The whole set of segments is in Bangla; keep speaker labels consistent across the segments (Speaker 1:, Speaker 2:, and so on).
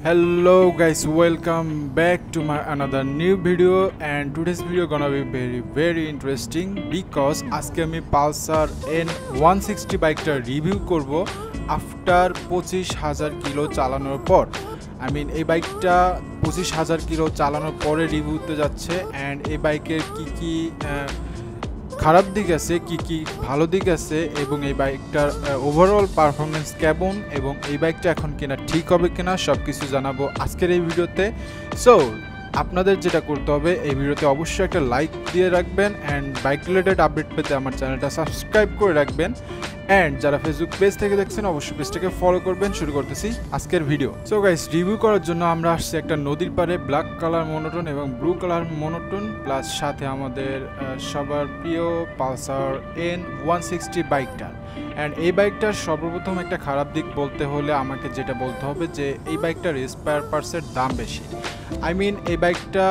Speaker 1: Hello guys, welcome back to my another new video, and today's video gonna be very interesting because আজকে আমি Pulsar N160 বাইকটা রিভিউ করব আফটার 25,000 কিলো চালানোর পর। এই বাইকটা 25,000 কিলো চালানোর পরে রিভিউতে যাচ্ছে, অ্যান্ড এই বাইকের কি খারাপ দিক আছে, কি ভালো দিক আছে, এবং এই বাইকটার ওভারঅল পারফরমেন্স কেমন, এবং এই বাইকটা এখন কেনা ঠিক হবে কিনা সব কিছু জানাবো আজকের এই ভিডিওতে। সো আপনাদের যেটা করতে হবে, এই ভিডিওতে অবশ্যই একটা লাইক দিয়ে রাখবেন, অ্যান্ড বাইক রিলেটেড আপডেট পেতে আমার চ্যানেলটা সাবস্ক্রাইব করে রাখবেন, অ্যান্ড যারা ফেসবুক পেজ থেকে দেখছেন অবশ্যই পেজটাকে ফলো করবেন। শুরু করতেছি আজকের ভিডিও। সো গাইস, রিভিউ করার জন্য আমরা আসছি একটা নদীর পাড়ে, ব্ল্যাক কালার মনোটোন এবং ব্লু কালার মনোটোন, প্লাস সাথে আমাদের সবার প্রিয় Pulsar N160 বাইকটা। অ্যান্ড এই বাইকটার সর্বপ্রথম একটা খারাপ দিক বলতে হলে আমাকে যেটা বলতে হবে যে এই বাইকটার স্পেয়ার পার্টসের দাম বেশি। এই বাইকটা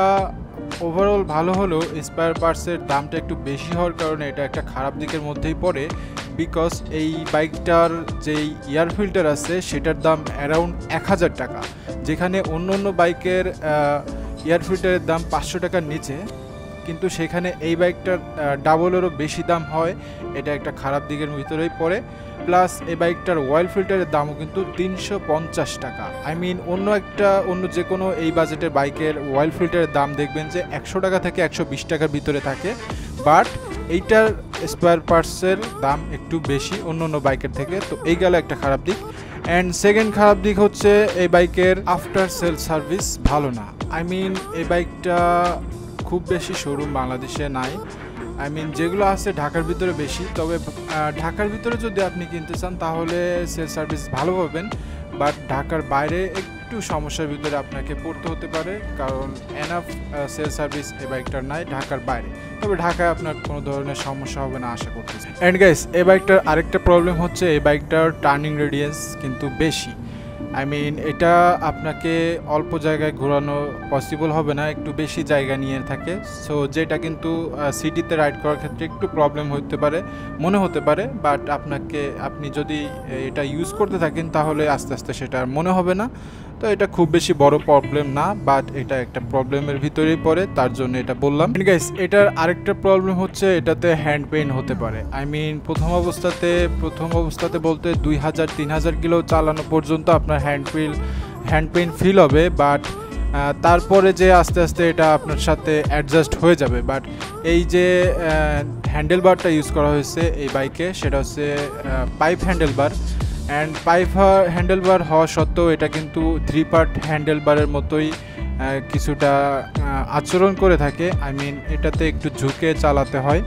Speaker 1: ওভারঅল ভালো হলেও স্পেয়ার পার্টসের দামটা একটু বেশি হওয়ার কারণে এটা একটা খারাপ দিকের মধ্যেই পড়ে, বিকজ এই বাইকটার যেই এয়ার ফিল্টার আছে সেটার দাম অ্যারাউন্ড 1000 টাকা, যেখানে অন্য বাইকের এয়ার ফিল্টারের দাম 500 টাকার নিচে, কিন্তু সেখানে এই বাইকটার ডাবলেরও বেশি দাম হয়। এটা একটা খারাপ দিকের ভিতরেই পড়ে। প্লাস এই বাইকটার অয়েল ফিল্টারের দামও কিন্তু 350 টাকা। অন্য যে কোনো এই বাজেটের বাইকের অয়েল ফিল্টারের দাম দেখবেন যে 100 টাকা থেকে 120 টাকার ভিতরে থাকে, বাট এইটার স্পেয়ার পার্টসের দাম একটু বেশি অন্য বাইকের থেকে। তো এই গেল একটা খারাপ দিক। অ্যান্ড সেকেন্ড খারাপ দিক হচ্ছে এই বাইকের আফটার সেল সার্ভিস ভালো না। এই বাইকটা খুব বেশি শোরুম বাংলাদেশে নাই। যেগুলো আছে ঢাকার ভিতরে বেশি, তবে ঢাকার ভিতরে যদি আপনি কিনতে চান তাহলে সেল সার্ভিস ভালো পাবেন, বাট ঢাকার বাইরে একটু সমস্যার ভিতরে আপনাকে পড়তে হতে পারে, কারণ এনাফ সেল সার্ভিস এই বাইকটার নাই ঢাকার বাইরে। তবে ঢাকায় আপনার কোনো ধরনের সমস্যা হবে না আশা করতেছি। অ্যান্ড গাইস, এই বাইকটার আরেকটা প্রবলেম হচ্ছে এই বাইকটার টার্নিং রেডিয়াস কিন্তু বেশি। এটা আপনাকে অল্প জায়গায় ঘোরানো পসিবল হবে না, একটু বেশি জায়গা নিয়ে থাকে। সো যেটা কিন্তু সিটিতে রাইড করার ক্ষেত্রে একটু প্রবলেম মনে হতে পারে, বাট আপনি যদি এটা ইউজ করতে থাকেন তাহলে আস্তে আস্তে সেটা আর মনে হবে না। তো এটা খুব বেশি বড় প্রবলেম না, বাট এটা একটা প্রবলেমের ভিতরেই পড়ে, তার জন্য এটা বললাম। গাইস, এটার আরেকটা প্রবলেম হচ্ছে এটাতে হ্যান্ড পেইন হতে পারে। প্রথম অবস্থাতে বলতে 2000-3000 কিলো চালানো পর্যন্ত আপনার হ্যান্ড পেইন ফিল হবে, বাট তারপরে যে আস্তে আস্তে এটা আপনার সাথে অ্যাডজাস্ট হয়ে যাবে। বাট এই যে হ্যান্ডেল বারটা ইউজ করা হয়েছে এই বাইকে, সেটা হচ্ছে pipe handle bar. And pipe handle বার হওয়া সত্ত্বেও এটা কিন্তু 3 পার্ট হ্যান্ডেল বারের মতোই কিছুটা আচরণ করে থাকে। এটাতে একটু ঝুঁকে চালাতে হয়,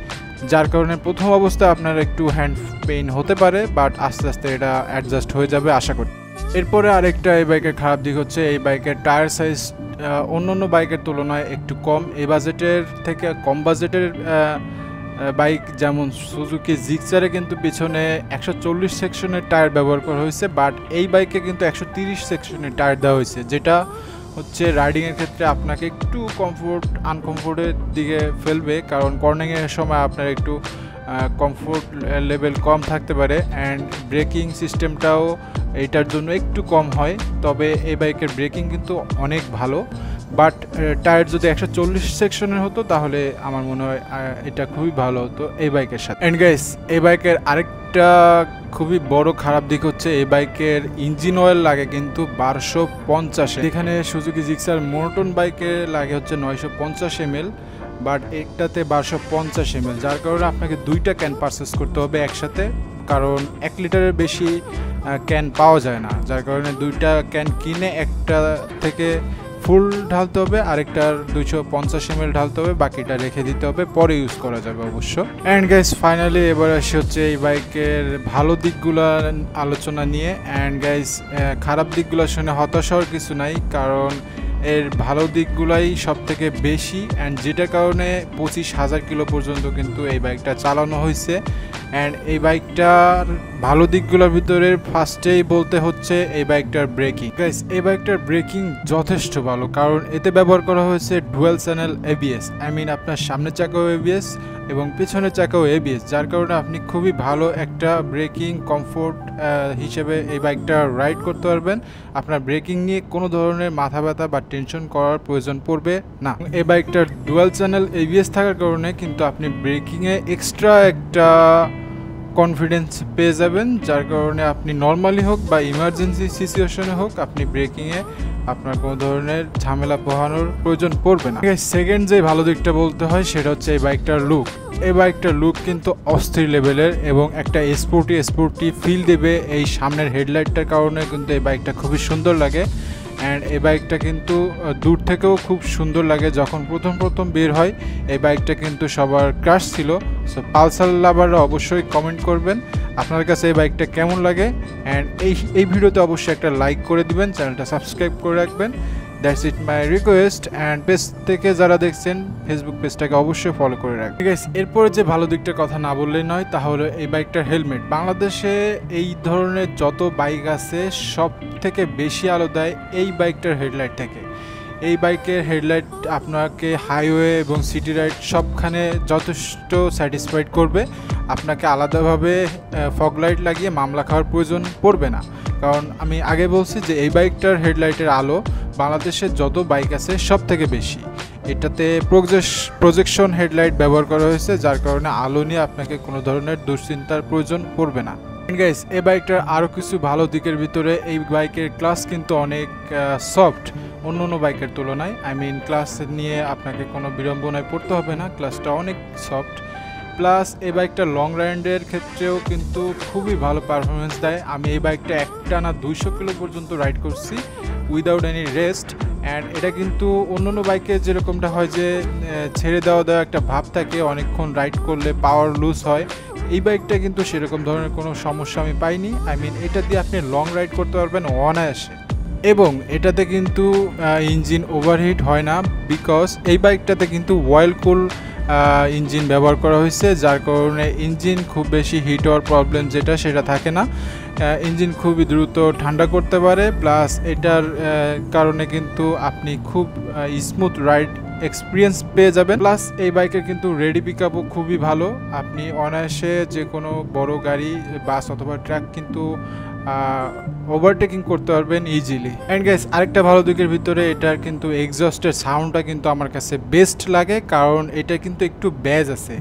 Speaker 1: যার কারণে প্রথম অবস্থায় আপনার একটু হ্যান্ড পেইন হতে পারে, বাট আস্তে আস্তে এটা অ্যাডজাস্ট হয়ে যাবে আশা করি। এরপরে আরেকটা এই বাইকের খারাপ দিক হচ্ছে এই বাইকের টায়ার সাইজ অন্য বাইকের তুলনায় একটু কম। এই বাজেটের থেকে কম বাজেটের বাইক যেমন সুজুকি জিক্সারে কিন্তু পিছনে 140 সেকশনের টায়ার ব্যবহার করা হয়েছে, বাট এই বাইকে কিন্তু 130 সেকশনের টায়ার দেওয়া হয়েছে, যেটা হচ্ছে রাইডিংয়ের ক্ষেত্রে আপনাকে একটু আনকমফোর্টের দিকে ফেলবে, কারণ কর্নিংয়ের সময় আপনার একটু কমফোর্ট লেভেল কম থাকতে পারে। অ্যান্ড ব্রেকিং সিস্টেমটাও এইটার জন্য একটু কম হয়, তবে এই বাইকের ব্রেকিং কিন্তু অনেক ভালো। বাট টায়ার যদি 140 সেকশনের হতো তাহলে আমার মনে হয় এটা খুবই ভালো হতো এই বাইকের সাথে। অ্যান্ড গাইস, এই বাইকের আরেকটা খুবই বড় খারাপ দিক হচ্ছে এই বাইকের ইঞ্জিন অয়েল লাগে কিন্তু 1250, যেখানে সুজুকি জিক্সার মনোটোন বাইকে লাগে হচ্ছে 950 ml, বাট একটাতে 1250 ml, যার কারণে আপনাকে 2টা ক্যান পারচেস করতে হবে একসাথে, কারণ 1 লিটারের বেশি ক্যান পাওয়া যায় না, যার কারণে 2টা ক্যান কিনে একটা থেকে ফুল ঢালতে হবে, আরেকটার 250 ml ঢালতে হবে, বাকিটা রেখে দিতে হবে, পরে ইউজ করা যাবে অবশ্য। অ্যান্ড গাইস, ফাইনালি এবার আসে হচ্ছে এই বাইকের ভালো দিকগুলো আলোচনা নিয়ে। অ্যান্ড গাইস, খারাপ দিকগুলো শুনে হতাশ হওয়ার কিছু নাই, কারণ এর ভালো দিকগুলাই সবথেকে বেশি, অ্যান্ড যেটার কারণে 25,000 কিলো পর্যন্ত কিন্তু এই বাইকটা চালানো হয়েছে। অ্যান্ড এই বাইকটার ভালো দিকগুলোর ভিতরে ফার্স্টেই বলতে হচ্ছে এই বাইকটার ব্রেকিং। গাইস, এই বাইকটার ব্রেকিং যথেষ্ট ভালো, কারণ এতে ব্যবহার করা হয়েছে ডুয়াল চ্যানেল এবিএস। আপনার সামনের চাকাও এবিএস এবং পেছনের চাকাও এবিএস, যার কারণে আপনি খুবই ভালো একটা ব্রেকিং কমফোর্ট হিসেবে এই বাইকটা রাইড করতে পারবেন। আপনার ব্রেকিং নিয়ে কোনো ধরনের মাথা ব্যথা বা টেনশন করার প্রয়োজন পড়বে না। এই বাইকটার ডুয়াল চ্যানেল এবিএস থাকার কারণে কিন্তু আপনি ব্রেকিংয়ে এক্সট্রা একটা কনফিডেন্স পেয়ে যাবেন, যার কারণে আপনি নর্মালি হোক বা ইমার্জেন্সি সিচুয়েশনে হোক আপনি ব্রেকিংয়ে আপনার কোনো ধরনের ঝামেলা পোহানোর প্রয়োজন পড়বে না। সেকেন্ড যে ভালো দিকটা বলতে হয় সেটা হচ্ছে এই বাইকটার লুক। এই বাইকটার লুক কিন্তু অস্থির লেভেলের এবং একটা স্পোর্টি ফিল দেবে এই সামনের হেডলাইটটার কারণে। কিন্তু এই বাইকটা খুবই সুন্দর লাগে, অ্যান্ড এই বাইকটা কিন্তু দূর থেকেও খুব সুন্দর লাগে। যখন প্রথম বের হয় এই বাইকটা কিন্তু সবার ক্রাশ ছিল। সো পালসার লাভাররা অবশ্যই কমেন্ট করবেন আপনার কাছে এই বাইকটা কেমন লাগে, অ্যান্ড এই ভিডিওতে অবশ্যই একটা লাইক করে দিবেন, চ্যানেলটা সাবস্ক্রাইব করে রাখবেন। That's it my request. And page থেকে যারা দেখছেন ফেসবুক পেজটাকে অবশ্যই ফলো করে রাখবেন। ঠিক আছে, এরপরে যে ভালো দিকটার কথা না বললেই নয়, তাহলে এই বাইকটার হেলমেট। বাংলাদেশে এই ধরনের যত বাইক আছে সব থেকে বেশি আলো দেয় এই বাইকটার হেডলাইট থেকে। এই বাইকের হেডলাইট আপনাকে হাইওয়ে এবং সিটি রাইড সবখানে যথেষ্ট স্যাটিসফাইড করবে। আপনাকে আলাদাভাবে ফগ লাইট লাগিয়ে মামলা খাওয়ার প্রয়োজন পড়বে না, কারণ আমি আগে বলছি যে এই বাইকটার হেডলাইটের আলো বাংলাদেশের যত বাইক আছে সব থেকে বেশি। এটাতে প্রজেকশন হেডলাইট ব্যবহার করা হয়েছে, যার কারণে আলো নিয়ে আপনাকে কোনো ধরনের দুশ্চিন্তার প্রয়োজন পড়বে না। গাইস, এই বাইকটার আরও কিছু ভালো দিকের ভিতরে এই বাইকের ক্লাস কিন্তু অনেক সফট অন্য বাইকের তুলনায়। ক্লাস নিয়ে আপনাকে কোনো বিড়ম্বনায় পড়তে হবে না, ক্লাসটা অনেক সফট। প্লাস এই বাইকটা লং রাইডের ক্ষেত্রেও কিন্তু খুবই ভালো পারফরমেন্স দেয়। আমি এই বাইকটা একটানা 200 কিলো পর্যন্ত রাইড করছি উইদাউট এনি রেস্ট। অ্যান্ড এটা কিন্তু অন্য বাইকে যেরকমটা হয় যে ছেড়ে দেওয়া একটা ভাব থাকে, অনেকক্ষণ রাইড করলে পাওয়ার লুজ হয়। এই বাইকটা কিন্তু সেরকম ধরনের কোনো সমস্যা আমি পাইনি। এটা দিয়ে আপনি লং রাইড করতে পারবেন অনায়াসে, এবং এটাতে কিন্তু ইঞ্জিন ওভারহিট হয় না, বিকজ এই বাইকটাতে কিন্তু অয়েল কুল ইঞ্জিন ব্যবহার করা হয়েছে, যার কারণে ইঞ্জিন খুব বেশি হিট হওয়ার প্রবলেম সেটা থাকে না। ইঞ্জিন খুবই দ্রুত ঠান্ডা করতে পারে, প্লাস এটার কারণে কিন্তু আপনি খুব স্মুথ রাইড এক্সপিরিয়েন্স পেয়ে যাবেন। প্লাস এই বাইকের কিন্তু রেডি পিকআপও খুবই ভালো, আপনি অনায়াসে যে কোনো বড় গাড়ি, বাস অথবা ট্রাক কিন্তু ওভারটেকিং করতে পারবেন ইজিলি। অ্যান্ড গাইস, আরেকটা ভালো দিকের ভিতরে এটার কিন্তু এক্সস্টের সাউন্ডটা কিন্তু আমার কাছে বেস্ট লাগে, কারণ এটা কিন্তু একটু ব্যাজ আছে।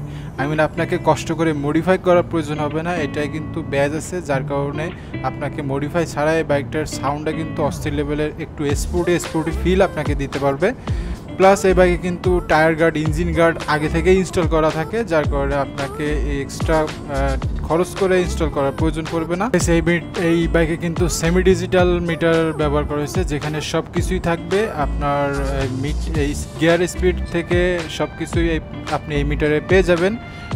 Speaker 1: আপনাকে কষ্ট করে মডিফাই করার প্রয়োজন হবে না, এটাই কিন্তু ব্যাজ আছে, যার কারণে আপনাকে মডিফাই ছাড়াই বাইকটার সাউন্ডটা কিন্তু অস্থির লেভেলের একটু স্পোর্টি ফিল আপনাকে দিতে পারবে। প্লাস এই বাইকে কিন্তু টায়ার গার্ড, ইঞ্জিন গার্ড আগে থেকেই ইনস্টল করা থাকে, যার কারণে আপনাকে এক্সট্রা খরচ করে ইনস্টল করার প্রয়োজন পড়বে না। এই বাইকে কিন্তু সেমি ডিজিটাল মিটার ব্যবহার করা হয়েছে, যেখানে সব কিছুই থাকবে। আপনার এই গিয়ার স্পিড থেকে সব কিছুই আপনি এই মিটারে পেয়ে যাবেন।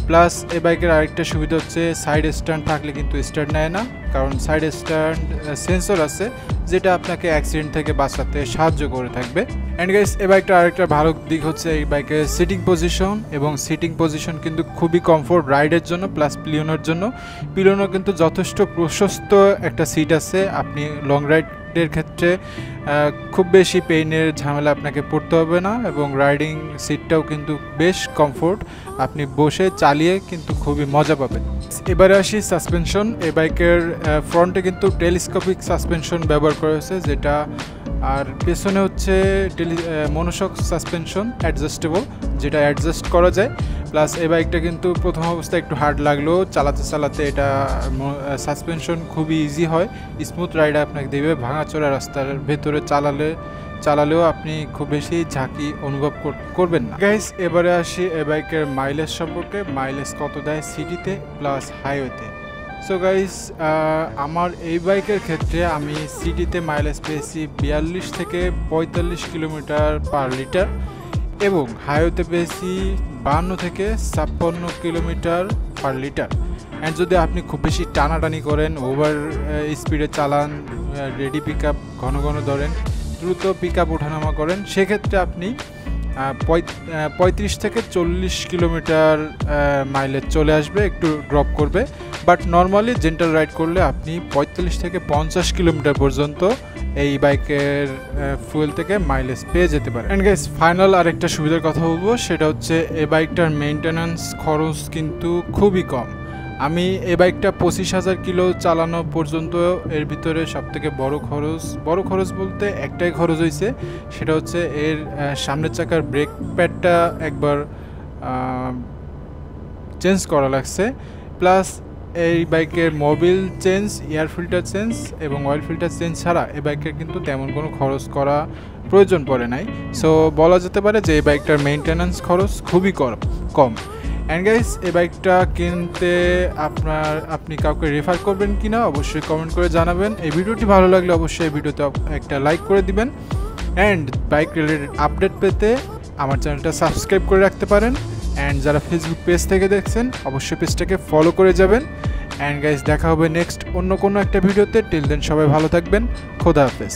Speaker 1: প্লাস এই বাইকের আরেকটা সুবিধা হচ্ছে সাইড স্ট্যান্ড থাকলে কিন্তু স্টার্ট নেয় না, কারণ সাইড স্ট্যান্ড সেন্সর আছে, যেটা আপনাকে অ্যাক্সিডেন্ট থেকে বাঁচাতে সাহায্য করে থাকবে। অ্যান্ড গাইস, এই বাইকটা আরেকটা ভালো দিক হচ্ছে এই বাইকের সিটিং পজিশন, এবং সিটিং পজিশন কিন্তু খুবই কমফোর্ট রাইডের জন্য, প্লাস পিলিয়নের কিন্তু যথেষ্ট প্রশস্ত একটা সিট আছে। আপনি লং রাইডের ক্ষেত্রে খুব বেশি পেইনের ঝামেলা আপনাকে পড়তে হবে না, এবং রাইডিং সিটটাও কিন্তু বেশ কমফোর্ট, আপনি বসে চালিয়ে কিন্তু খুবই মজা পাবেন। এবারে আসি সাসপেনশন। এই বাইকের ফ্রন্টে কিন্তু টেলিস্কোপিক সাসপেনশন ব্যবহার করা হয়েছে, যেটা আর পেছনে হচ্ছে মনোশক সাসপেনশন অ্যাডজাস্টেবল, যেটা অ্যাডজাস্ট করা যায়। প্লাস এই বাইকটা কিন্তু প্রথম অবস্থায় একটু হার্ড লাগলেও চালাতে এটা সাসপেনশন খুবই ইজি হয়, স্মুথ রাইড আপনাকে দেবে। ভাঙাচোরা রাস্তার ভেতরে চালালেও আপনি খুব বেশি ঝাঁকি অনুভব করবেন না। গাইস, এবারে আসি এই বাইকের মাইলেজ সম্পর্কে। মাইলেজ কত দেয় সিটিতে প্লাস হাইওয়েতে। সো গাইস, আমার এই বাইকের ক্ষেত্রে আমি সিটিতে মাইলেজ পেয়েছি 42 থেকে 45 কিলোমিটার পার লিটার, এবং হাইওয়েতে পেয়েছি 52 থেকে 56 কিলোমিটার পার লিটার। অ্যান্ড যদি আপনি খুব বেশি টানাটানি করেন, ওভার স্পিডে চালান, রেডি পিক আপ ঘন ধরেন, দ্রুত পিক আপ ওঠানামা করেন সেক্ষেত্রে আপনি 35 থেকে 40 কিলোমিটার মাইলেজ চলে আসবে, একটু ড্রপ করবে। বাট নর্মালি জেন্টাল রাইড করলে আপনি 45 থেকে 50 কিলোমিটার পর্যন্ত এই বাইকের ফুয়েল থেকে মাইলেজ পেয়ে যেতে পারে। অ্যান্ড গাইস ফাইনাল আরেকটা সুবিধার কথা বলবো, সেটা হচ্ছে এই বাইকটার মেইনটেন্যান্স খরচ কিন্তু খুবই কম। আমি এই বাইকটা 25,000 কিলো চালানো পর্যন্ত এর ভিতরে সবথেকে বড় খরচ বলতে একটাই খরচ হয়েছে, সেটা হচ্ছে এর সামনের চাকার ব্রেক প্যাডটা একবার চেঞ্জ করা লাগছে, প্লাস এই বাইকের Mobil change, air filter change এবং অয়েল ফিল্টার চেঞ্জ ছাড়া এই বাইকের কিন্তু তেমন কোনো খরচ করা প্রয়োজন পড়ে নাই। সো বলা যেতে পারে যে এই বাইকটার মেইনটেন্যান্স খরচ খুবই কম। অ্যান্ড গাইস এই বাইকটা কিনতে আপনি কাউকে রেফার করবেন কিনা অবশ্যই কমেন্ট করে জানাবেন। এই ভিডিওটি ভালো লাগলে অবশ্যই এই ভিডিওতে একটা লাইক করে দিবেন। অ্যান্ড বাইক রিলেটেড আপডেট পেতে আমার চ্যানেলটা সাবস্ক্রাইব করে রাখতে পারেন। অ্যান্ড যারা ফেসবুক পেজ থেকে দেখছেন অবশ্যই পেজটাকে ফলো করে যাবেন। অ্যান্ড গাইস দেখা হবে নেক্সট অন্য কোনো একটা ভিডিওতে। টিল দেন সবাই ভালো থাকবেন, খোদা হাফেজ।